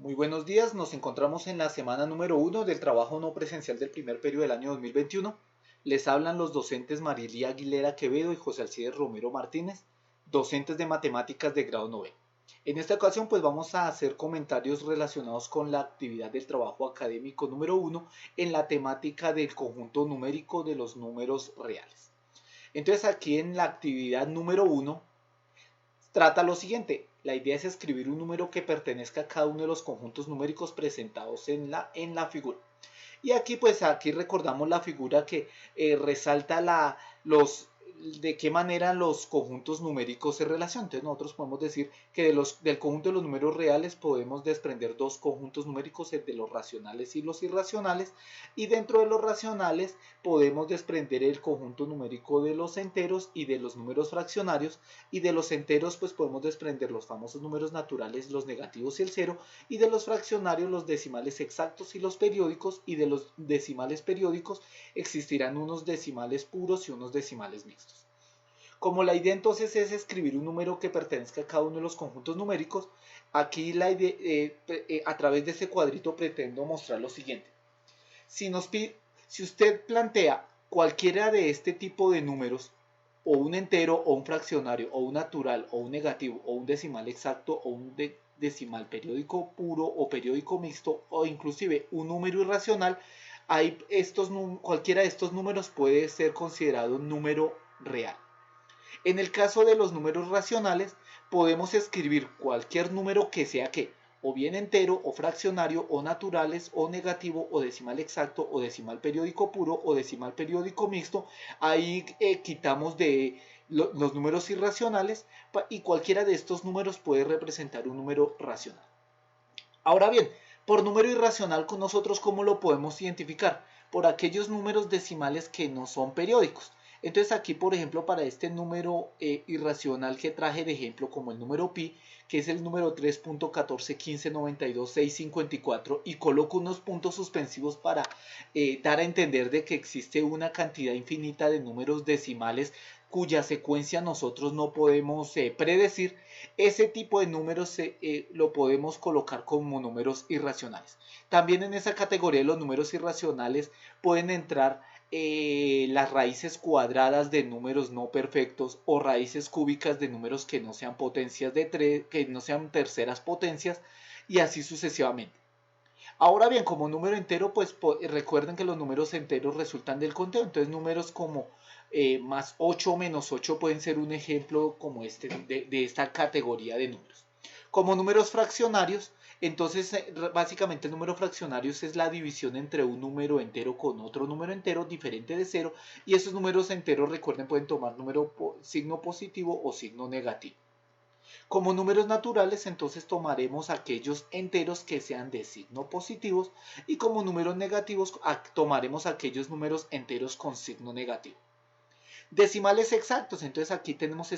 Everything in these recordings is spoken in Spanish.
Muy buenos días, nos encontramos en la semana número 1 del trabajo no presencial del primer periodo del año 2021. Les hablan los docentes Marilia Aguilera Quevedo y José Alcides Romero Martínez, docentes de matemáticas de grado 9. En esta ocasión pues vamos a hacer comentarios relacionados con la actividad del trabajo académico número 1 en la temática del conjunto numérico de los números reales. Entonces aquí en la actividad número 1 trata lo siguiente. La idea es escribir un número que pertenezca a cada uno de los conjuntos numéricos presentados en la figura. Y aquí recordamos la figura que resalta de qué manera los conjuntos numéricos se relacionan. Entonces nosotros podemos decir que del conjunto de los números reales podemos desprender dos conjuntos numéricos, el de los racionales y los irracionales, y dentro de los racionales podemos desprender el conjunto numérico de los enteros y de los números fraccionarios, y de los enteros pues podemos desprender los famosos números naturales, los negativos y el cero, y de los fraccionarios los decimales exactos y los periódicos, y de los decimales periódicos existirán unos decimales puros y unos decimales mixtos. Como la idea entonces es escribir un número que pertenezca a cada uno de los conjuntos numéricos, aquí a través de ese cuadrito pretendo mostrar lo siguiente. Si, nos pide, si usted plantea cualquiera de este tipo de números, o un entero, o un fraccionario, o un natural, o un negativo, o un decimal exacto, o un decimal periódico puro, o periódico mixto, o inclusive un número irracional, cualquiera de estos números puede ser considerado un número real. En el caso de los números racionales, podemos escribir cualquier número que sea que o bien entero, o fraccionario, o naturales, o negativo, o decimal exacto, o decimal periódico puro, o decimal periódico mixto. Ahí quitamos de los números irracionales y cualquiera de estos números puede representar un número racional. Ahora bien, por número irracional con nosotros, ¿cómo lo podemos identificar? Por aquellos números decimales que no son periódicos. Entonces aquí, por ejemplo, para este número irracional que traje de ejemplo, como el número pi, que es el número 3.141592.654, y coloco unos puntos suspensivos para dar a entender de que existe una cantidad infinita de números decimales cuya secuencia nosotros no podemos predecir. Ese tipo de números lo podemos colocar como números irracionales. También en esa categoría de los números irracionales pueden entrar las raíces cuadradas de números no perfectos, o raíces cúbicas de números que no sean potencias que no sean terceras potencias, y así sucesivamente. Ahora bien, como número entero, pues recuerden que los números enteros resultan del conteo. Entonces números como más 8 o menos 8 pueden ser un ejemplo como este de esta categoría de números. Como números fraccionarios, entonces básicamente el número fraccionarios es la división entre un número entero con otro número entero diferente de cero, y esos números enteros, recuerden, pueden tomar signo positivo o signo negativo. Como números naturales, entonces tomaremos aquellos enteros que sean de signo positivos, y como números negativos tomaremos aquellos números enteros con signo negativo. Decimales exactos, entonces aquí tenemos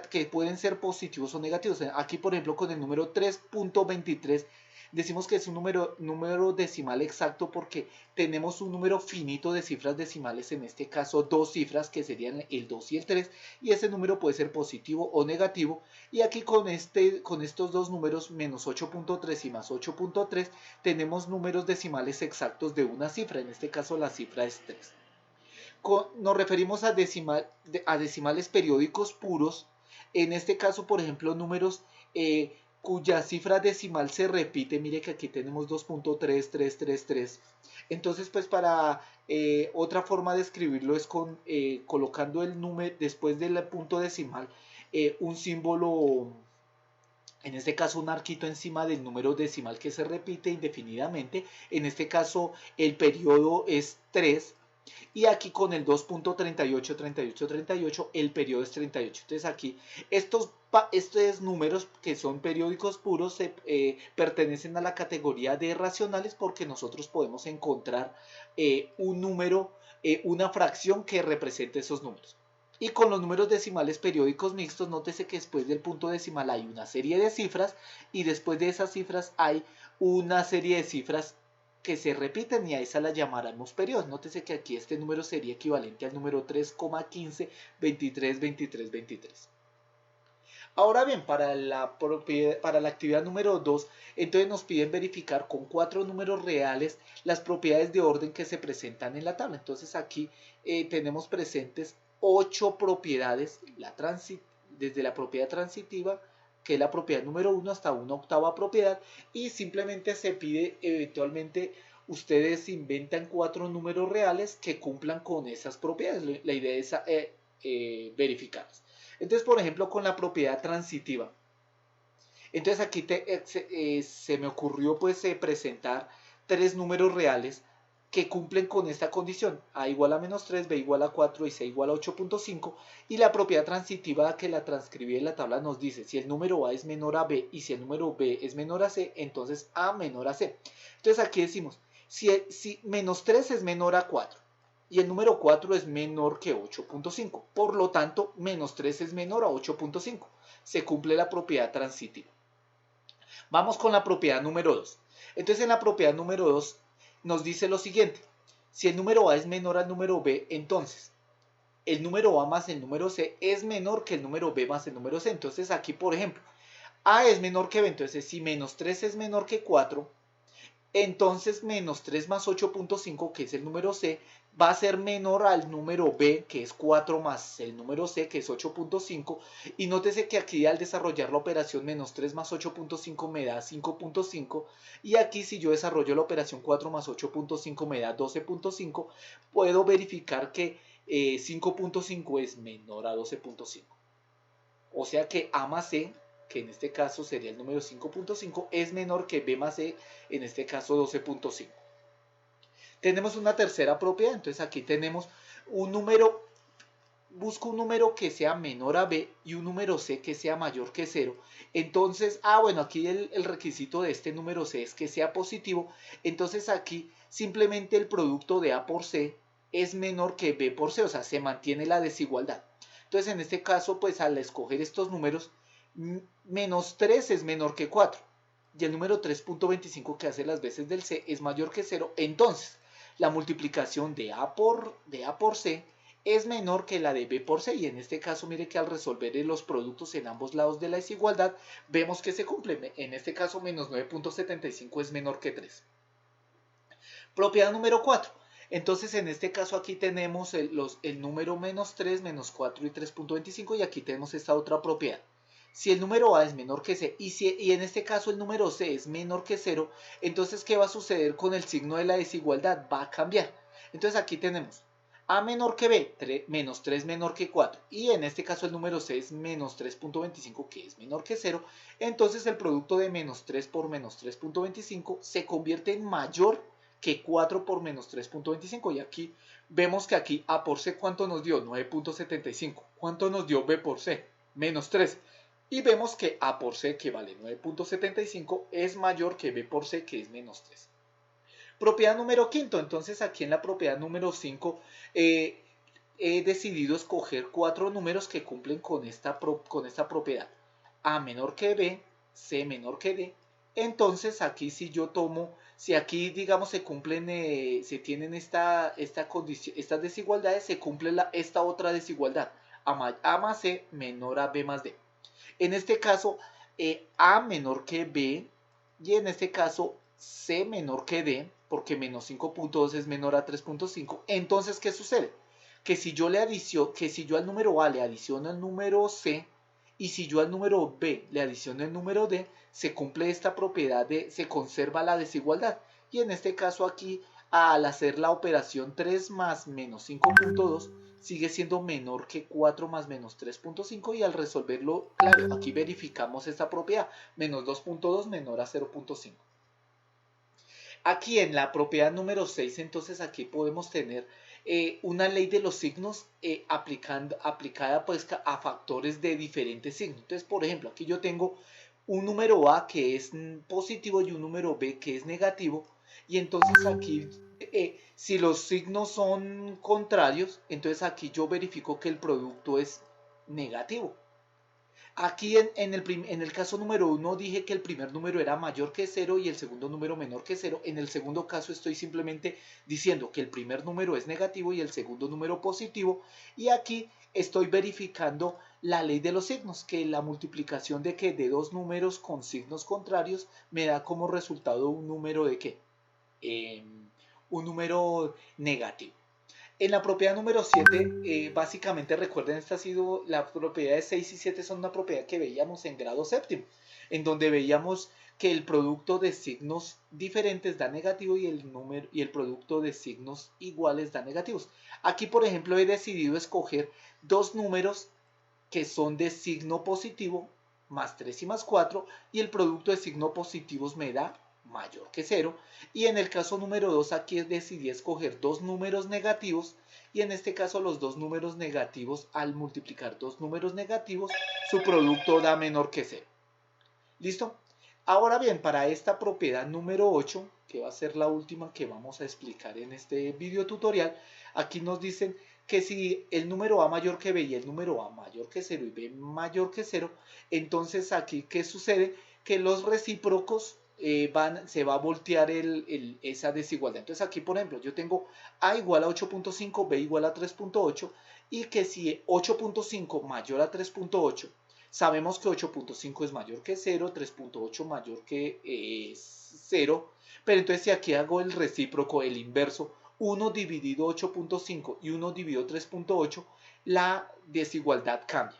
que pueden ser positivos o negativos. Aquí, por ejemplo, con el número 3.23 decimos que es un número decimal exacto porque tenemos un número finito de cifras decimales, en este caso dos cifras que serían el 2 y el 3, y ese número puede ser positivo o negativo. Y aquí con estos dos números, menos 8.3 y más 8.3, tenemos números decimales exactos de una cifra, en este caso la cifra es 3. Nos referimos a decimales periódicos puros, en este caso, por ejemplo, números cuya cifra decimal se repite. Mire que aquí tenemos 2.3333. Entonces, pues para otra forma de escribirlo es colocando el número después del punto decimal, un símbolo, en este caso un arquito encima del número decimal que se repite indefinidamente. En este caso el periodo es 3, y aquí con el 2.383838 el periodo es 38. Entonces aquí estos números que son periódicos puros pertenecen a la categoría de racionales, porque nosotros podemos encontrar un número, una fracción que represente esos números. Y con los números decimales periódicos mixtos, nótese que después del punto decimal hay una serie de cifras, y después de esas cifras hay una serie de cifras que se repiten, y a esa la llamaremos periodos. Nótese que aquí este número sería equivalente al número 3,15232323. Ahora bien, para la actividad número 2, entonces nos piden verificar con 4 números reales las propiedades de orden que se presentan en la tabla. Entonces aquí tenemos presentes 8 propiedades, desde la propiedad transitiva, que es la propiedad número 1, hasta una octava propiedad, y simplemente se pide eventualmente ustedes inventan 4 números reales que cumplan con esas propiedades. La idea es verificarlas. Entonces, por ejemplo, con la propiedad transitiva. Entonces aquí se me ocurrió pues presentar 3 números reales que cumplen con esta condición. A igual a menos 3, B igual a 4 y C igual a 8.5. Y la propiedad transitiva que la transcribí en la tabla nos dice si el número A es menor a B y si el número B es menor a C, entonces A menor a C. Entonces aquí decimos, si menos 3 es menor a 4 y el número 4 es menor que 8.5. Por lo tanto, menos 3 es menor a 8.5. Se cumple la propiedad transitiva. Vamos con la propiedad número 2. Entonces en la propiedad número 2 nos dice lo siguiente. Si el número A es menor al número B, entonces el número A más el número C es menor que el número B más el número C. Entonces aquí, por ejemplo, A es menor que B. Entonces si menos 3 es menor que 4, entonces menos 3 más 8.5, que es el número C, va a ser menor al número B, que es 4 más el número C, que es 8.5. Y nótese que aquí al desarrollar la operación menos 3 más 8.5 me da 5.5. Y aquí si yo desarrollo la operación 4 más 8.5 me da 12.5. Puedo verificar que 5.5 es menor a 12.5. O sea que A más C, que en este caso sería el número 5.5, es menor que B más C, en este caso 12.5. Tenemos una tercera propiedad, entonces aquí tenemos un número, busco un número que sea menor a B y un número C que sea mayor que 0. Entonces, bueno, aquí el requisito de este número C es que sea positivo. Entonces aquí simplemente el producto de A por C es menor que B por C, o sea, se mantiene la desigualdad. Entonces, en este caso, pues al escoger estos números, menos 3 es menor que 4. Y el número 3.25 que hace las veces del C es mayor que 0. Entonces, la multiplicación de A por C es menor que la de B por C. Y en este caso, mire que al resolver los productos en ambos lados de la desigualdad, vemos que se cumple. En este caso, menos 9.75 es menor que 3. Propiedad número 4. Entonces, en este caso aquí tenemos el número menos 3, menos 4 y 3.25 y aquí tenemos esta otra propiedad. Si el número A es menor que C y en este caso el número C es menor que 0, entonces ¿qué va a suceder con el signo de la desigualdad? Va a cambiar. Entonces aquí tenemos A menor que B, menos 3 menor que 4 y en este caso el número C es menos 3.25 que es menor que 0, entonces el producto de menos 3 por menos 3.25 se convierte en mayor que 4 por menos 3.25 y aquí vemos que aquí A por C ¿cuánto nos dio? 9.75. ¿Cuánto nos dio B por C? Menos 3. Y vemos que A por C, que vale 9.75, es mayor que B por C, que es menos 3. Propiedad número quinto. Entonces aquí en la propiedad número 5 he decidido escoger 4 números que cumplen con esta propiedad. A menor que B, C menor que D. Entonces aquí si yo tomo, si aquí digamos se cumplen, se tienen estas desigualdades, se cumple esta otra desigualdad. A más C menor a B más D. En este caso, A menor que B y en este caso C menor que D, porque menos 5.2 es menor a 3.5. Entonces, ¿qué sucede? Que si yo al número A le adiciono el número C y si yo al número B le adiciono el número D, se cumple esta propiedad se conserva la desigualdad. Y en este caso aquí, al hacer la operación 3 más menos 5.2, sigue siendo menor que 4 más menos 3.5 y al resolverlo, claro, aquí verificamos esta propiedad, menos 2.2 menor a 0.5. Aquí en la propiedad número 6, entonces aquí podemos tener una ley de los signos aplicada pues a factores de diferentes signos. Entonces, por ejemplo, aquí yo tengo un número A que es positivo y un número B que es negativo. Y entonces aquí, si los signos son contrarios, entonces aquí yo verifico que el producto es negativo. Aquí en el caso número 1 dije que el primer número era mayor que 0 y el segundo número menor que 0. En el segundo caso estoy simplemente diciendo que el primer número es negativo y el segundo número positivo. Y aquí estoy verificando la ley de los signos, que la multiplicación de dos números con signos contrarios me da como resultado un número de qué? Un número negativo. En la propiedad número 7, básicamente recuerden, esta ha sido la propiedad de 6 y 7 son una propiedad que veíamos en grado séptimo, en donde veíamos que el producto de signos diferentes da negativo y el producto de signos iguales da negativos. Aquí, por ejemplo, he decidido escoger dos números que son de signo positivo, más 3 y más 4, y el producto de signo positivos me da mayor que 0. Y en el caso número 2, aquí decidí escoger dos números negativos, y en este caso los dos números negativos, al multiplicar dos números negativos, su producto da menor que 0. ¿Listo? Ahora bien, para esta propiedad número 8, que va a ser la última que vamos a explicar en este video tutorial, aquí nos dicen que si el número A mayor que B y el número A mayor que 0 y B mayor que 0, entonces aquí, ¿qué sucede? Que los recíprocos se va a voltear esa desigualdad. Entonces aquí, por ejemplo, yo tengo A igual a 8.5, B igual a 3.8, y que si 8.5 mayor a 3.8, sabemos que 8.5 es mayor que 0, 3.8 mayor que 0, pero entonces si aquí hago el recíproco, el inverso, 1 dividido 8.5 y 1 dividido 3.8, la desigualdad cambia.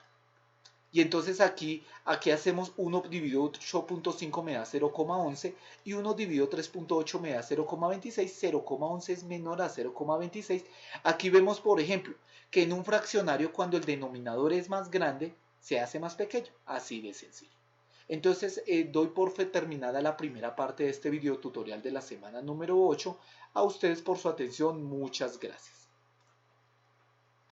Y entonces aquí hacemos 1 dividido 8.5 me da 0,11 y 1 dividido 3.8 me da 0,26, 0,11 es menor a 0,26. Aquí vemos, por ejemplo, que en un fraccionario cuando el denominador es más grande, se hace más pequeño, así de sencillo. Entonces doy por terminada la primera parte de este video tutorial de la semana número 8. A ustedes por su atención, muchas gracias.